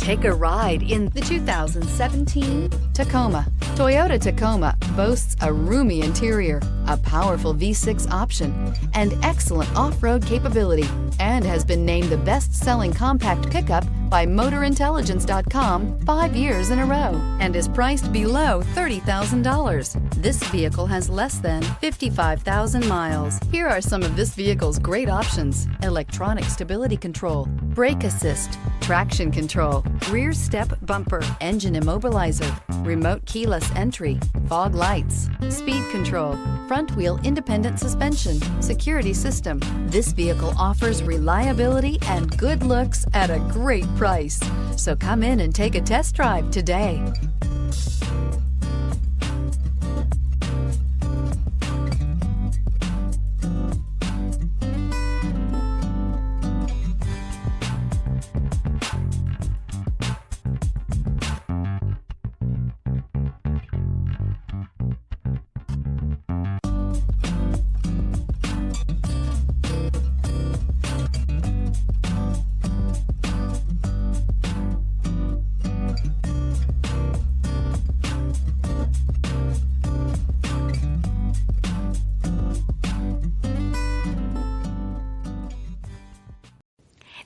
Take a ride in the 2017 Tacoma. Toyota Tacoma boasts a roomy interior, a powerful V6 option, and excellent off-road capability, and has been named the best-selling compact pickup by MotorIntelligence.com 5 years in a row, and is priced below $30,000. This vehicle has less than 55,000 miles. Here are some of this vehicle's great options: electronic stability control, brake assist, traction control, rear step bumper, engine immobilizer, remote keyless entry, fog lights, speed control, front wheel independent suspension, security system. This vehicle offers reliability and good looks at a great price. So come in and take a test drive today.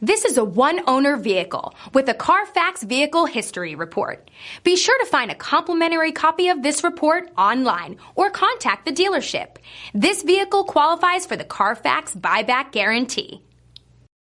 This is a one-owner vehicle with a Carfax Vehicle History Report. Be sure to find a complimentary copy of this report online or contact the dealership. This vehicle qualifies for the Carfax Buyback Guarantee.